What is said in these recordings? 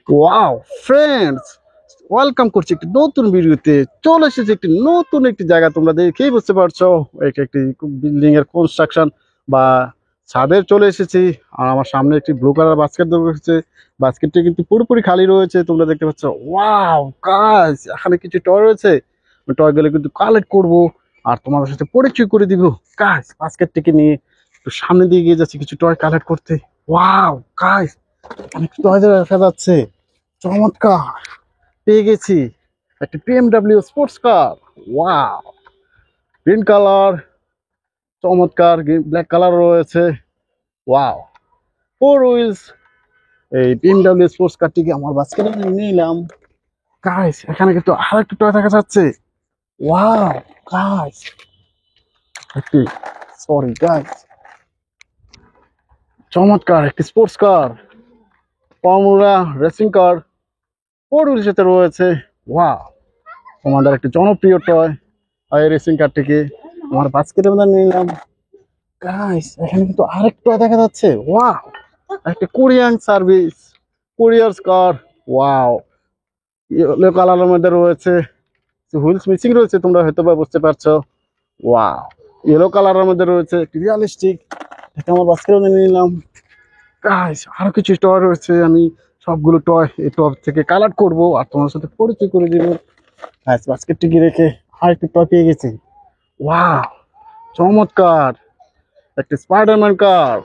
Wow friends, welcome করছি একটি নতুন ভিডিওতে। চলে এসেছি একটি নতুন একটি জায়গা, তোমরা দেখেই বুঝতে পারছো এটা একটি বিল্ডিং এর কনস্ট্রাকশন বা ছাদের চলে এসেছি। আর আমার সামনে একটি ব্লু কালার বাস্কেট রয়েছে। বাস্কেটটি কিন্তু পুরোপুরি খালি রয়েছে, তোমরা দেখতে পাচ্ছ। ওয়াও গাইস, এখানে কিছু টয় রয়েছে। টয় গুলো কিন্তু কালেক্ট করব আর তোমাদের সাথে পরিচয় করে দিব। গাইস, বাস্কেটটিকে নিয়ে একটু সামনে দিয়ে গিয়ে যাচ্ছি কিছু টয় কালেক্ট করতে। ওয়াও গাইস, অনেক টয় দেখা যাচ্ছে। চমৎকার, পেয়ে গেছি একটি BMW sports car. Wow, green colour, চমৎকার ব্ল্যাক কালার রয়েছে। Wow, 4 wheels. এই BMW স্পোর্টস কারটিকে আমার বাস্কেটে নিলাম। গাইস, এখানে কিন্তু আর একটু টয় দেখা যাচ্ছে। ওয়াও গাইস, একটি, সরি গাইস, চমৎকার একটি sports car, formula racing car, 4 wheel সাথে রয়েছে। ওয়াও, তোমাদের একটি জনপ্রিয় টয় এই রেসিং কারটিকে আমার বাস্কেটের মধ্যে নিলাম। গাইস, এখানে কিন্তু আরেকটা দেখা যাচ্ছে। ওয়াও, একটা কোরিয়ান সার্ভিস কুরিয়ার কার। ওয়াও, ইয়েলো কালারের মধ্যে রয়েছে, হুইলস মিসিং রয়েছে, তোমরা হয়তো বা বুঝতে পারছো। ওয়াও, ইয়েলো কালারের মধ্যে রয়েছে, একটি রিয়ালিস্টিক। এটা আমার বাস্কেটের মধ্যে নিলাম। গাইস, আরো কিছু টয় রয়েছে, আমি সবগুলো টয় এই টয় থেকে কালেক্ট করব আর তোমার সাথে পরিচয় করে দিব। গাইস, বাস্কেটটিকে রেখে আরেকটি টয় পেয়ে গেছি। ওয়াও, চমৎকার একটি স্পাইডারম্যান কার,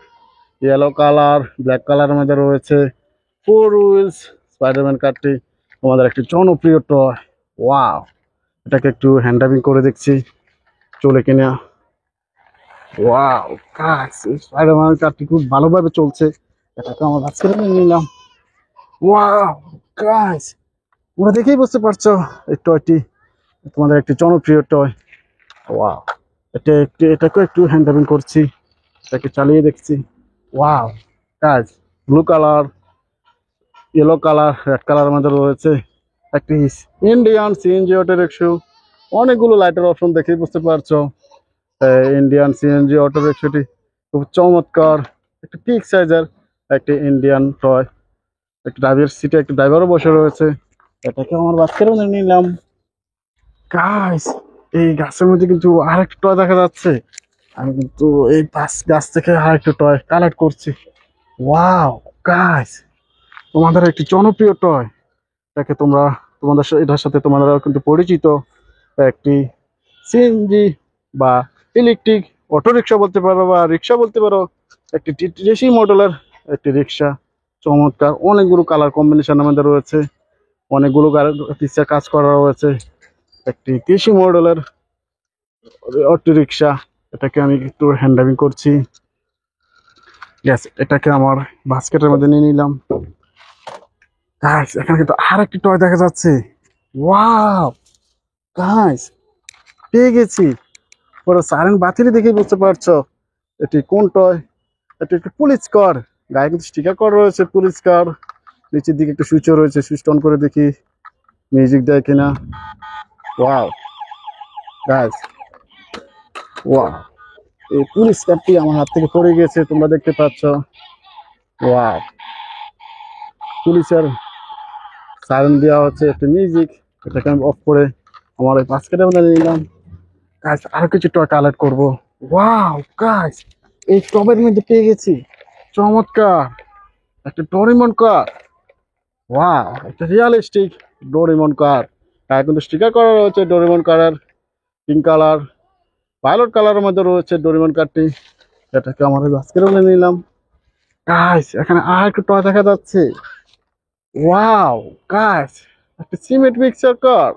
ইয়েলো কালার ব্ল্যাক কালারের মধ্যে রয়েছে, 4 হুইলস। স্পাইডারম্যান কারটি আমাদের একটি জনপ্রিয় টয়। ওয়াও, এটাকে একটু হ্যান্ড ড্রাইভিং করে দেখছি চলে কিনা। ওয়াও গাইস, স্পাইডারম্যান কারটি খুব ভালোভাবে চলছে, এটাকে আমার কাছে নিলাম। ওয়াও গাইস, তোমরা দেখেই বুঝতে পারছো এই টয়টি তোমাদের একটি জনপ্রিয় টয়। ওয়াও, এটাকে একটু হ্যান্ড ড্রাইভিং করছি, এটাকে চালিয়ে দেখছি। Wow guys, blue colour, yellow colour, red colour মধ্যে রয়েছে একটি ইন্ডিয়ান সিএনজি অটো রিক্সা। অনেকগুলো লাইটের অপশন দেখেই বুঝতে পারছো। ইন্ডিয়ান সিএনজি অটো রিক্সাটি খুব চমৎকার, একটি পিক সাইজের একটি ইন্ডিয়ান টয়। একটি ড্রাইভার সিটে একটি ড্রাইভারও বসে রয়েছে, এটাকে আমার বাচ্চারও নিলাম। গাইস, এই গাছের মধ্যে কিন্তু আরেকটা টয় দেখা যাচ্ছে। আমি কিন্তু এই গাছ থেকে আরেকটা টয় কালেক্ট করছি। ওয়াও গাইস, তোমাদের একটি জনপ্রিয় টয়, এটাকে তোমরা এটার সাথে তোমরা কিন্তু পরিচিত। একটি সিএনজি বা ইলেকট্রিক অটো রিক্সা বলতে পারো বা রিক্সা বলতে পারো, একটি টিটিসি মডেলের একটি রিক্সা। চমৎকার, অনেকগুলো কালার কম্বিনেশন আমাদের রয়েছে, অনেকগুলো পিকচার কাজ করা রয়েছে। একটি কৃষি মডেলের অটো রিক্সা, এটাকে আমি একটু হ্যান্ড ড্রাইভিং করছি। গ্যাস, এটাকে আমার বাস্কেটের মধ্যে নিয়ে নিলাম। গাইস, এখানে কিন্তু আরেকটি টয় দেখা যাচ্ছে। ওয়াও গাইস, পেয়ে গেছি। পুরো সাইরেন বাতিলি দেখেই বুঝতে পারছো এটি কোন টয়। এটি একটি পুলিশ কার, গায়ে কিন্তু স্টিকার করা রয়েছে পুলিশ কার। নিচের দিকে একটু সুইচও রয়েছে, সুইচ অন করে দেখি মিউজিক দেয় কিনা। ওয়াও গাইস, ওয়াও, এই পুলিশ কারটি আমার হাত থেকে পড়ে গেছে, তোমরা দেখতে পাচ্ছ। ওয়াও, পুলিশের সাইরেন দেওয়া হচ্ছে, একটি মিউজিক। এটাকে আমি অফ করে আমার ওই বাস্কেটের মধ্যে নিলাম। গাইস, আরো কিছু টয় কালেক্ট করবো। ওয়াও গাইস, এই টবের মধ্যে পেয়ে গেছি চমৎকার একটা ডোরেমন কার। ওয়াও, একটা রিয়ালিস্টিক ডোরেমন কার। গায়ে কিন্তু স্টিকার করা রয়েছে ডোরেমন কারের। পিঙ্ক কালার, ভায়োলেট কালারের মধ্যে রয়েছে ডোরেমন কারটি, এটাকে আমার বাস্কেটের মধ্যে নিলাম। গাইস, এখানে আর একটু টয় দেখা যাচ্ছে। ওয়াও গাইস, একটা সিমেন্ট মিক্সার কার,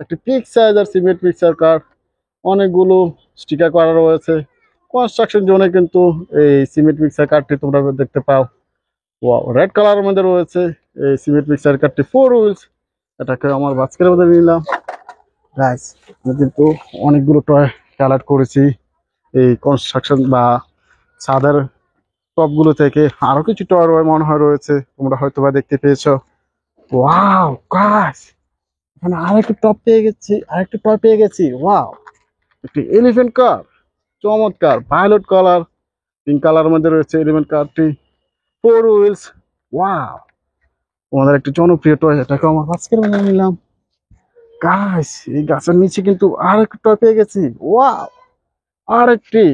একটা পিক সাইজের সিমেন্ট মিক্সার কার। অনেকগুলো স্টিকার করা রয়েছে। কনস্ট্রাকশন জোনে কিন্তু এই সিমেন্ট মিক্সার কারটি তোমরা দেখতে পাও। ওয়াও, রেড কালারের মধ্যে রয়েছে এই সিমেন্ট মিক্সার কারটি, 4 হুইলস। এটাকে আমার বাস্কেটের মধ্যে নিলাম। গাইস, আমি কিন্তু অনেকগুলো টয় কালেক্ট করেছি এই কনস্ট্রাকশন বা ছাদের টপগুলো থেকে। আরো কিছু টয় মনে হয় রয়েছে, তোমরা হয়তো বা দেখতে পেয়েছো। ওয়াও গাইস, এখানে আরেকটা টপ পেয়ে গেছি, আরেকটা টয় পেয়ে গেছি। ওয়াও, একটি এলিফ্যান্ট কার, চমৎকার ভায়োলেট কালার, পিঙ্ক কালার মধ্যে রয়েছে এলিফ্যান্ট কারটি, 4 হুইলস। ওয়াও, তোমাদের একটি জনপ্রিয় টয়, এটাকে আমার আজকের বানিয়ে নিলাম। গাইস, এই গাছের নিচে কিন্তু আরেকটা টয় পেয়ে গেছি। ওয়াও, আরেকটি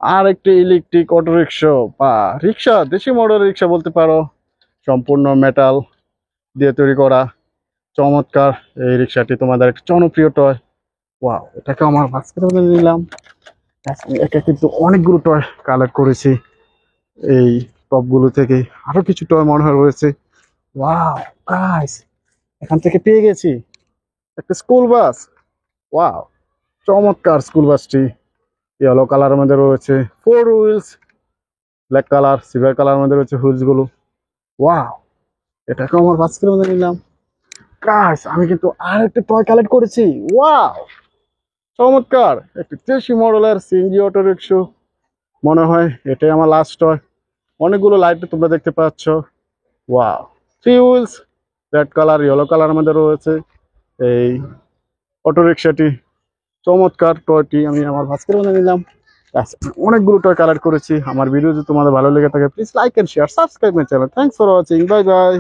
আরেকটি ইলেকট্রিক অটো রিক্সা বা রিক্সা, দেশি মডেল রিক্সা বলতে পারো। সম্পূর্ণ মেটাল দিয়ে তৈরি করা চমৎকার এই রিক্সাটি তোমাদের একটা জনপ্রিয় টয়। ওয়াও, এটাকে আমার বাস্কেটে বানিয়ে নিলাম। আমি একা কিন্তু অনেকগুলো টয় কালেক্ট করেছি এই টপগুলো থেকে। আরো কিছু টয় মনে হয় রয়েছে। ওয়াও গাইস, এখান থেকে পেয়ে গেছি একটা স্কুল বাস। ওয়াও, চমৎকার স্কুল বাসটি ইয়েলো কালারের মধ্যে রয়েছে, four wheels, black colour, silver কালারের মধ্যে রয়েছে হুইলস গুলো। ওয়াও, এটাকে আমার বাস্কেটের মধ্যে নিলাম। গাইস, আমি কিন্তু আরেকটা টয় কালেক্ট করেছি। ওয়াও, চমৎকার একটি দেশি মডেলের সিএনজি অটো রিক্সা। মনে হয় এটাই আমার লাস্ট টয়। অনেকগুলো লাইট তোমরা দেখতে পাচ্ছ। Wow, three wheels, red colour, yellow কালারের মধ্যে রয়েছে এই অটো রিক্সাটি। চমৎকার টয়টি আমি আমার বাস্কেটে বানিয়ে নিলাম। ব্যাস, অনেকগুলো টয় কালেক্ট করেছি। আমার ভিডিও যদি তোমাদের ভালো লেগে থাকে, please like and share, subscribe my channel. Thanks for watching, bye by.